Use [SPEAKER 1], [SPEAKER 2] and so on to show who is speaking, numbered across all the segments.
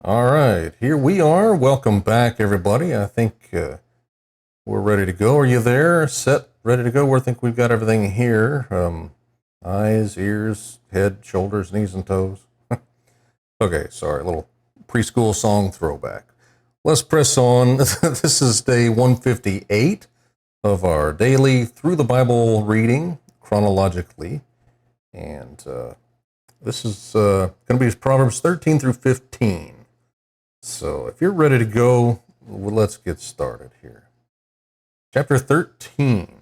[SPEAKER 1] All right, here we are. Welcome back, everybody. I think we're ready to go. Are you there? Set, ready to go? We think we've got everything here. Eyes, ears, head, shoulders, knees, and toes. Okay, sorry, a little preschool song throwback. Let's press on. This is day 158 of our daily Through the Bible reading, chronologically. And this is going to be Proverbs 13 through 15. So if you're ready to go, let's get started here. Chapter 13.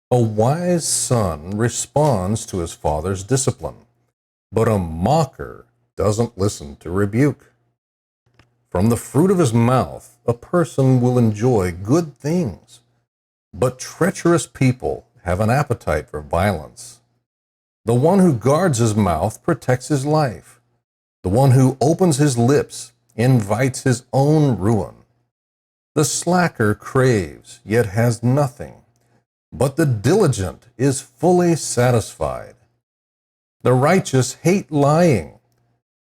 [SPEAKER 1] A wise son responds to his father's discipline, but a mocker doesn't listen to rebuke. From the fruit of his mouth, a person will enjoy good things, but treacherous people have an appetite for violence. The one who guards his mouth protects his life. The one who opens his lips invites his own ruin. The slacker craves, yet has nothing, but the diligent is fully satisfied. The righteous hate lying,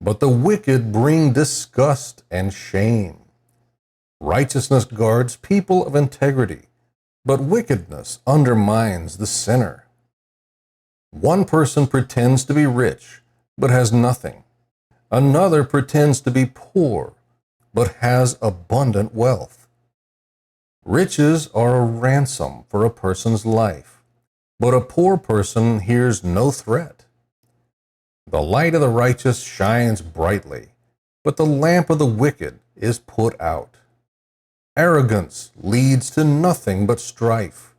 [SPEAKER 1] but the wicked bring disgust and shame. Righteousness guards people of integrity, but wickedness undermines the sinner. One person pretends to be rich, but has nothing. Another pretends to be poor, but has abundant wealth. Riches are a ransom for a person's life, but a poor person hears no threat. The light of the righteous shines brightly, but the lamp of the wicked is put out. Arrogance leads to nothing but strife,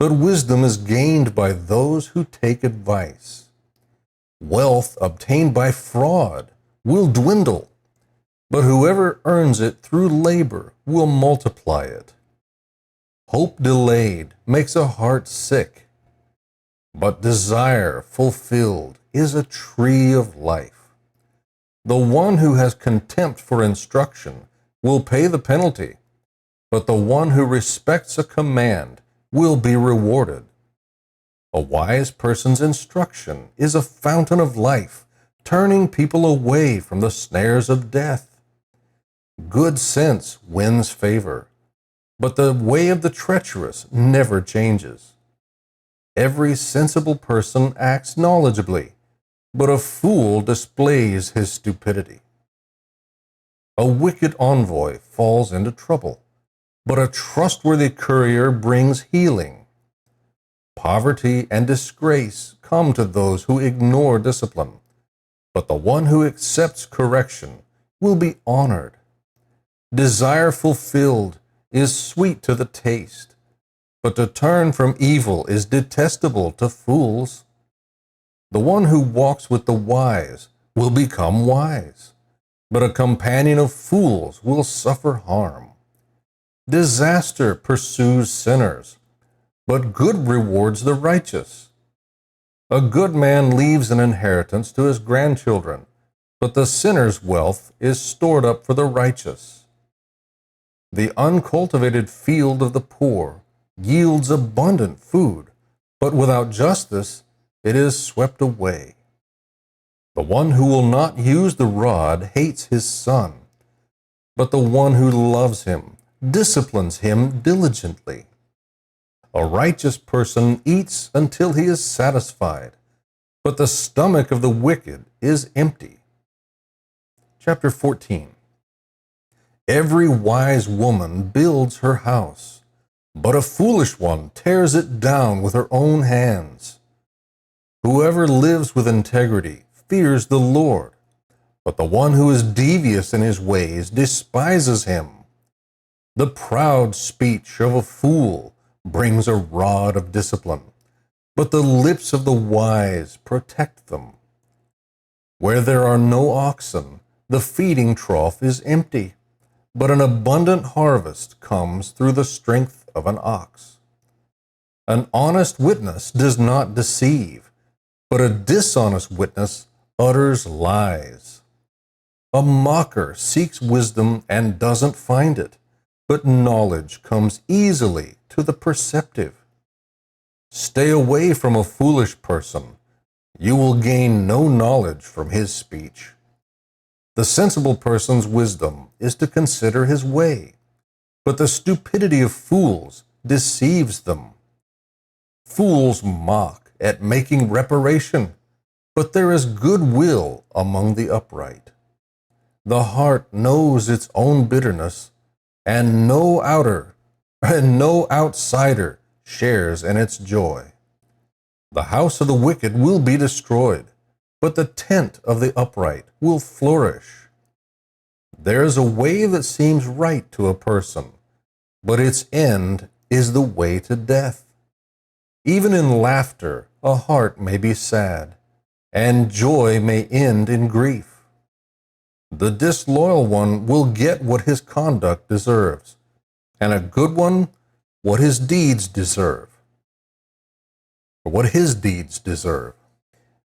[SPEAKER 1] but wisdom is gained by those who take advice. Wealth obtained by fraud will dwindle, but whoever earns it through labor will multiply it. Hope delayed makes a heart sick, but desire fulfilled is a tree of life. The one who has contempt for instruction will pay the penalty, but the one who respects a command will be rewarded. A wise person's instruction is a fountain of life, turning people away from the snares of death. Good sense wins favor, but the way of the treacherous never changes. Every sensible person acts knowledgeably, but a fool displays his stupidity. A wicked envoy falls into trouble, but a trustworthy courier brings healing. Poverty and disgrace come to those who ignore discipline, but the one who accepts correction will be honored. Desire fulfilled is sweet to the taste, but to turn from evil is detestable to fools. The one who walks with the wise will become wise, but a companion of fools will suffer harm. Disaster pursues sinners, but good rewards the righteous. A good man leaves an inheritance to his grandchildren, but the sinner's wealth is stored up for the righteous. The uncultivated field of the poor yields abundant food, but without justice it is swept away. The one who will not use the rod hates his son, but the one who loves him disciplines him diligently. A righteous person eats until he is satisfied, but the stomach of the wicked is empty. Chapter 14. Every wise woman builds her house, but a foolish one tears it down with her own hands. Whoever lives with integrity fears the Lord, but the one who is devious in his ways despises him. The proud speech of a fool brings a rod of discipline, but the lips of the wise protect them. Where there are no oxen, the feeding trough is empty, but an abundant harvest comes through the strength of an ox. An honest witness does not deceive, but a dishonest witness utters lies. A mocker seeks wisdom and doesn't find it, but knowledge comes easily to the perceptive. Stay away from a foolish person. You will gain no knowledge from his speech. The sensible person's wisdom is to consider his way, but the stupidity of fools deceives them. Fools mock at making reparation, but there is goodwill among the upright. The heart knows its own bitterness, and no outsider shares in its joy. The house of the wicked will be destroyed, but the tent of the upright will flourish. There is a way that seems right to a person, but its end is the way to death. Even in laughter, a heart may be sad, and joy may end in grief. The disloyal one will get what his conduct deserves, and a good one what his deeds deserve.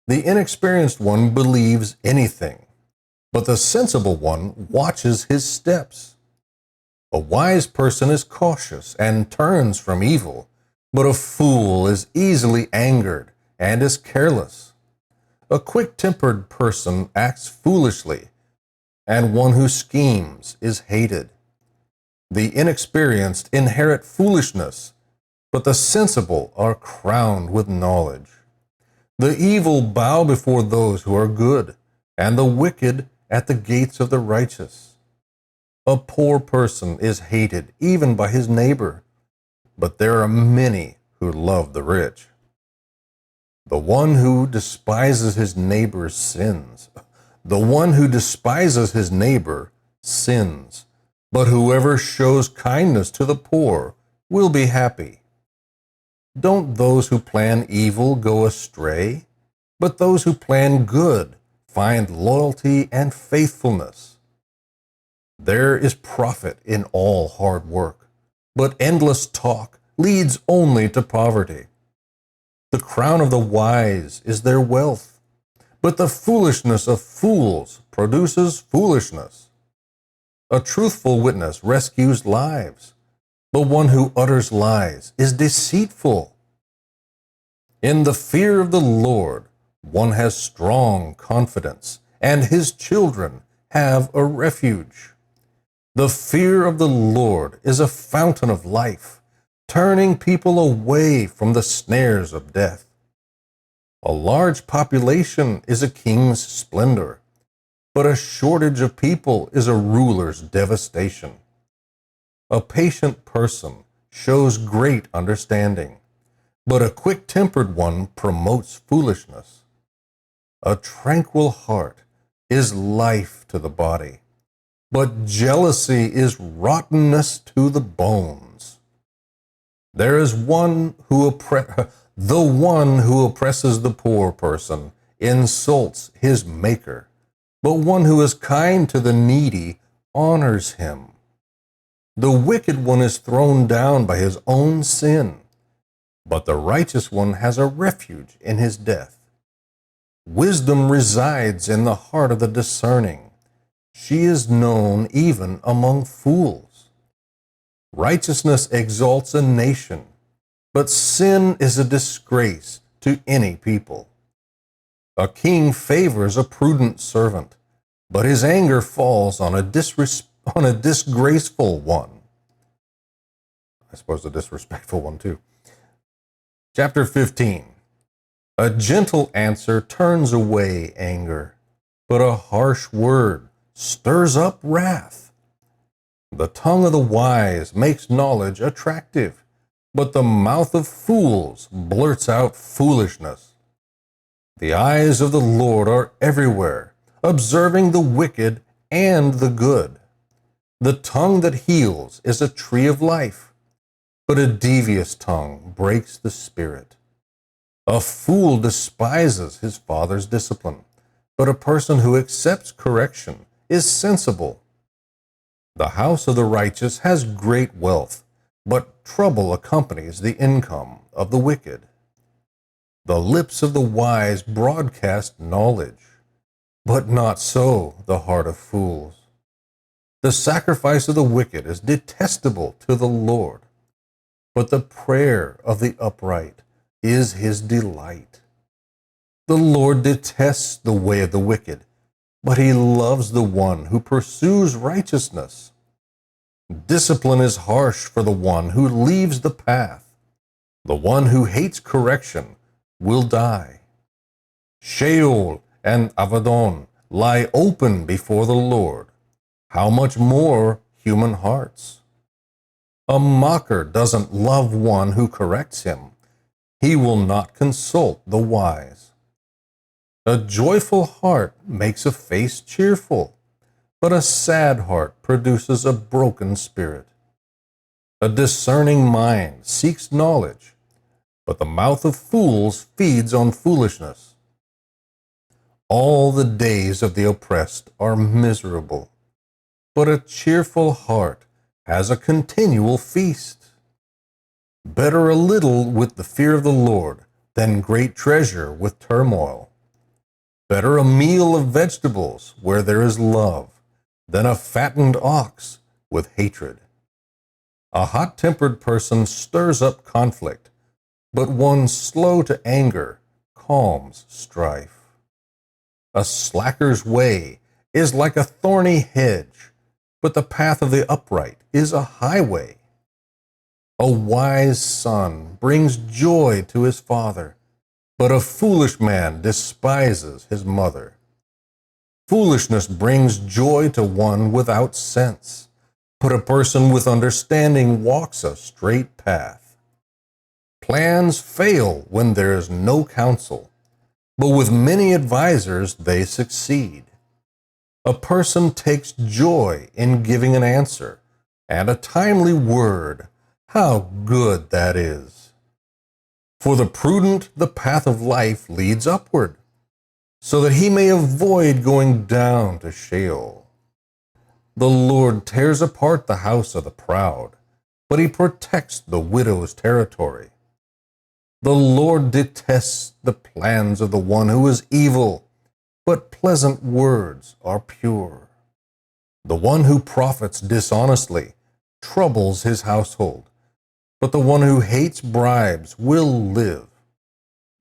[SPEAKER 1] The inexperienced one believes anything, but the sensible one watches his steps. A wise person is cautious and turns from evil, but a fool is easily angered and is careless. A quick-tempered person acts foolishly, and one who schemes is hated. The inexperienced inherit foolishness, but the sensible are crowned with knowledge. The evil bow before those who are good, and the wicked at the gates of the righteous. A poor person is hated even by his neighbor, but there are many who love the rich. The one who despises his neighbor sins. The one who despises his neighbor sins, but whoever shows kindness to the poor will be happy. Don't those who plan evil go astray? But those who plan good find loyalty and faithfulness. There is profit in all hard work, but endless talk leads only to poverty. The crown of the wise is their wealth, but the foolishness of fools produces foolishness. A truthful witness rescues lives, but one who utters lies is deceitful. In the fear of the Lord, one has strong confidence, and his children have a refuge. The fear of the Lord is a fountain of life, turning people away from the snares of death. A large population is a king's splendor, but a shortage of people is a ruler's devastation. A patient person shows great understanding, but a quick-tempered one promotes foolishness. A tranquil heart is life to the body, but jealousy is rottenness to the bones. There is the one who oppresses the poor person insults his maker, but one who is kind to the needy honors him. The wicked one is thrown down by his own sin, but the righteous one has a refuge in his death. Wisdom resides in the heart of the discerning. She is known even among fools. Righteousness exalts a nation, but sin is a disgrace to any people. A king favors a prudent servant, but his anger falls on a disgraceful one. I suppose a disrespectful one too. Chapter 15. A gentle answer turns away anger, but a harsh word stirs up wrath. The tongue of the wise makes knowledge attractive, but the mouth of fools blurts out foolishness. The eyes of the Lord are everywhere, observing the wicked and the good. The tongue that heals is a tree of life, but a devious tongue breaks the spirit. A fool despises his father's discipline, but a person who accepts correction is sensible. The house of the righteous has great wealth, but trouble accompanies the income of the wicked. The lips of the wise broadcast knowledge, but not so the heart of fools. The sacrifice of the wicked is detestable to the Lord, but the prayer of the upright is his delight. The Lord detests the way of the wicked, but he loves the one who pursues righteousness. Discipline is harsh for the one who leaves the path. The one who hates correction will die. Sheol and Abaddon lie open before the Lord. How much more human hearts? A mocker doesn't love one who corrects him. He will not consult the wise. A joyful heart makes a face cheerful, but a sad heart produces a broken spirit. A discerning mind seeks knowledge, but the mouth of fools feeds on foolishness. All the days of the oppressed are miserable, but a cheerful heart has a continual feast. Better a little with the fear of the Lord than great treasure with turmoil. Better a meal of vegetables where there is love than a fattened ox with hatred. A hot-tempered person stirs up conflict, but one slow to anger calms strife. A slacker's way is like a thorny hedge, but the path of the upright is a highway. A wise son brings joy to his father, but a foolish man despises his mother. Foolishness brings joy to one without sense, but a person with understanding walks a straight path. Plans fail when there is no counsel, but with many advisers they succeed. A person takes joy in giving an answer, and a timely word, how good that is. For the prudent the path of life leads upward, so that he may avoid going down to Sheol. The Lord tears apart the house of the proud, but he protects the widow's territory. The Lord detests the plans of the one who is evil, but pleasant words are pure. The one who profits dishonestly troubles his household, but the one who hates bribes will live.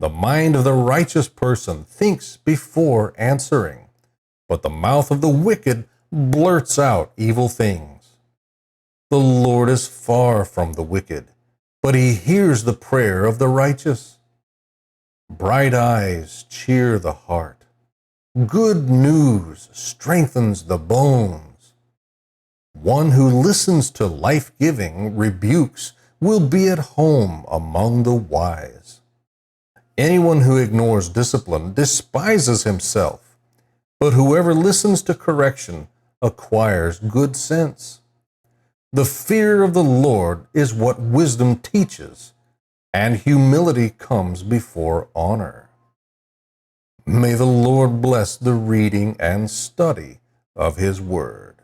[SPEAKER 1] The mind of the righteous person thinks before answering, but the mouth of the wicked blurts out evil things. The Lord is far from the wicked, but he hears the prayer of the righteous. Bright eyes cheer the heart. Good news strengthens the bones. One who listens to life-giving rebukes will be at home among the wise. Anyone who ignores discipline despises himself, but whoever listens to correction acquires good sense. The fear of the Lord is what wisdom teaches, and humility comes before honor. May the Lord bless the reading and study of his word.